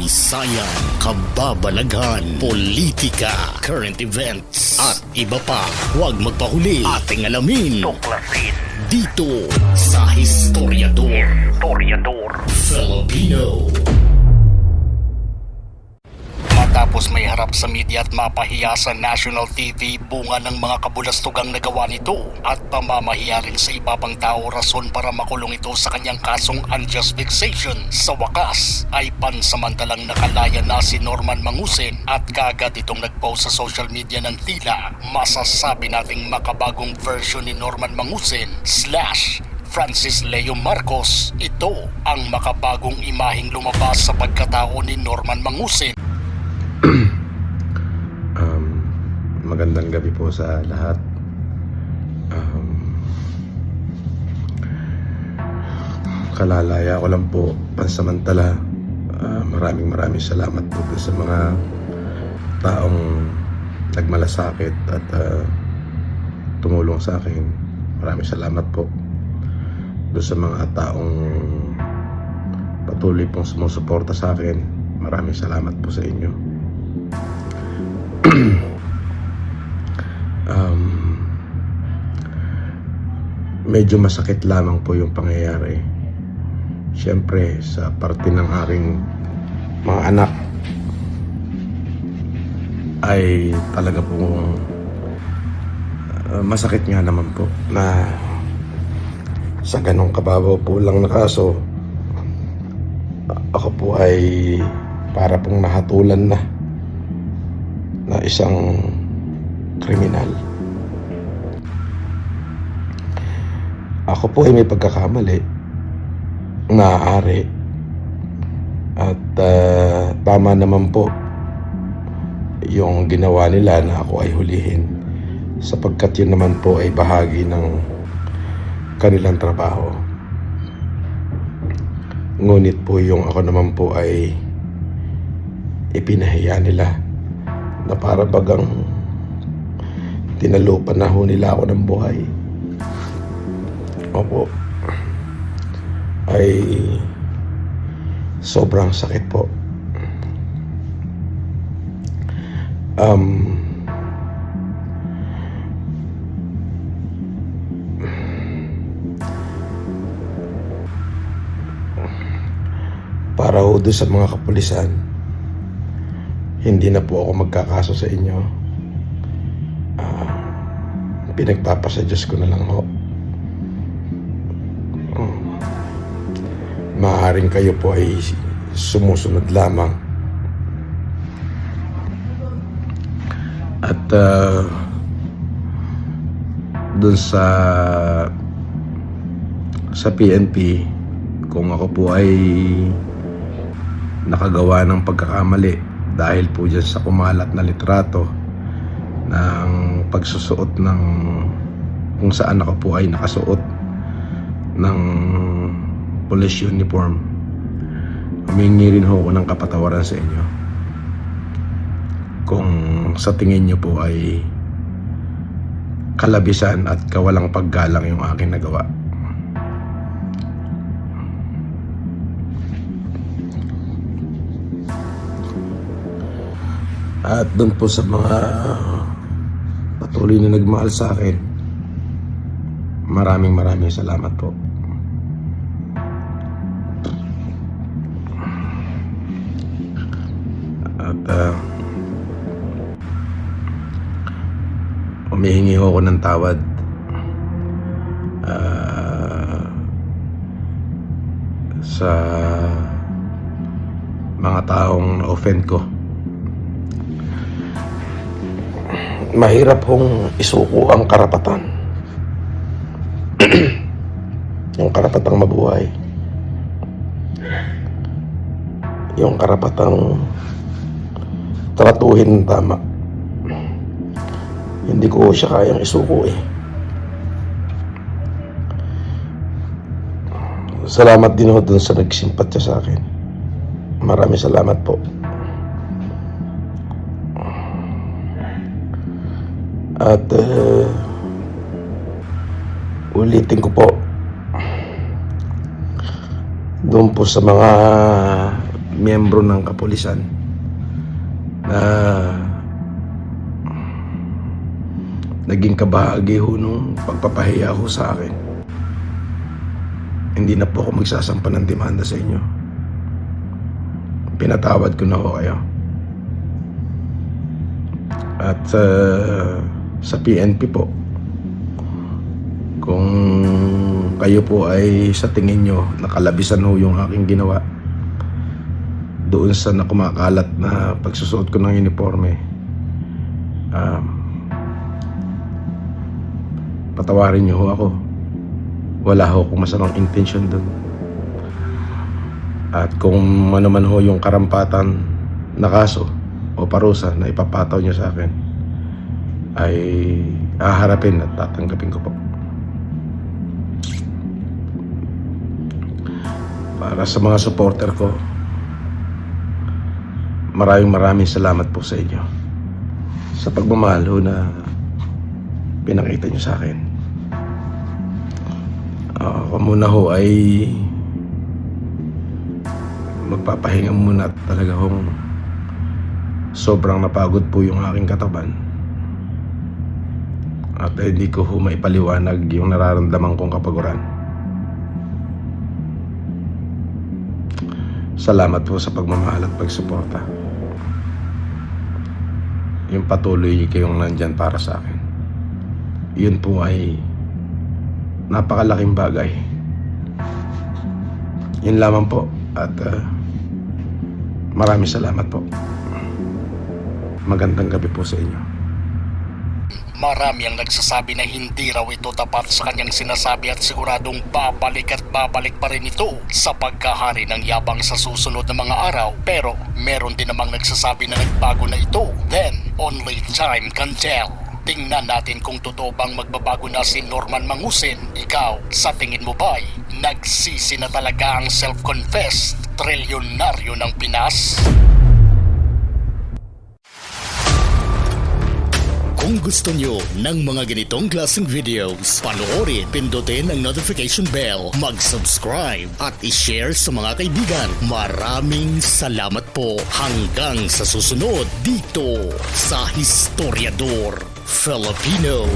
kasaysayan, kababalaghan, politika, current events, at iba pa. Huwag magpahuli, ating alamin, tuklasin dito sa Historiador Filipino. Matapos may harap sa media at mapahiya sa national TV, bunga ng mga kabulastugang nagawa nito at pamamahiya rin sa iba pang tao, rason para makulong ito sa kanyang kasong unjust vexation. Sa wakas ay pansamantalang nakalaya na si Norman Mangusin at kaagad itong nagpost sa social media ng tila masasabi nating makabagong version ni Norman Mangusin / Francis Leo Marcos. Ito ang makabagong imaheng lumabas sa pagkatao ni Norman Mangusin. Magandang gabi po sa lahat. Kalalaya ko lang po pansamantala. Maraming salamat po sa mga taong nagmalasakit at tumulong sa akin. Maraming salamat po doon sa mga taong patuloy pong sumusuporta sa akin. Maraming salamat po sa inyo. Medyo masakit lamang po yung pangyayari. Siyempre sa parte ng aking mga anak ay talaga pong masakit nga naman po na sa ganong kababaw po lang na kaso ako po ay para pong nahatulan na isang kriminal. Ako po ay may pagkakamali, maaari, at tama naman po yung ginawa nila na ako ay hulihin, sapagkat yun naman po ay bahagi ng kanilang trabaho. Ngunit po yung ako naman po ay ipinahiya nila na para bagang tinalupan na ho nila ako ng buhay. Opo, ay sobrang sakit po. Para ho doon sa mga kapulisan, hindi na po ako magkakaso sa inyo. Pinagpapasa Diyos ko na lang ho. Maaaring kayo po ay sumusunod lamang. At dun sa PNP, kung ako po ay nakagawa ng pagkakamali dahil po dyan sa kumalat na litrato ng pagsusuot ng kung saan ako po ay nakasuot ng police uniform, humingi rin ho ako ng kapatawaran sa inyo kung sa tingin nyo po ay kalabisan at kawalang paggalang yung aking nagawa. At doon po sa mga patuloy na nagmahal sa akin, maraming salamat po. At humihingi ako ng tawad sa mga taong na-offend ko. Mahirap hong isuko ang karapatan. Yung karapatang mabuhay, yung karapatang tratuhin ng tama. Hindi ko siya kayang isuko eh. Salamat din ho dun sa nagsimpatya sa akin. Maraming salamat po. At ulitin ko po, doon po sa mga miyembro ng kapulisan na naging kabahagi ho nung pagpapahiya ho sa akin. Hindi na po ako magsasampa ng demanda sa inyo. Pinatawad ko na ho kayo. At sa PNP po, kung kayo po ay sa tingin nyo nakalabisan ho yung aking ginawa doon sa nakumakalat na pagsusuot ko ng uniforme, patawarin nyo ho ako. Wala ho akong masamang intention doon. At kung ano man ho yung karampatan na kaso o parusa na ipapataw nyo sa akin, ay haharapin at tatanggapin ko po. Para sa mga supporter ko, maraming salamat po sa inyo sa pagmamahal ho na pinakita nyo sa akin. Ako muna ho ay magpapahinga muna at talaga hong sobrang napagod po yung aking katawan. At hindi ko ho maipaliwanag yung nararamdaman kong kapaguran. Salamat po sa pagmamahal at pagsuporta. Yung patuloy kayong nandyan para sa akin, yun po ay napakalaking bagay. Yun lamang po. At maraming salamat po. Magandang gabi po sa inyo. Marami ang nagsasabi na hindi raw ito tapat sa kanyang sinasabi at siguradong babalik at babalik pa rin ito sa pagkahari ng yabang sa susunod na mga araw. Pero meron din namang nagsasabi na nagbago na ito. Then, only time can tell. Tingnan natin kung totoo bang magbabago na si Norman Mangusin. Ikaw, sa tingin mo ba'y nagsisi na talaga ang self-confessed trilyonaryo ng Pinas? Kung gusto nyo ng mga ganitong klaseng videos, panoorin, pindutin ang notification bell, mag-subscribe at i-share sa mga kaibigan. Maraming salamat po. Hanggang sa susunod dito sa Historiador Filipino.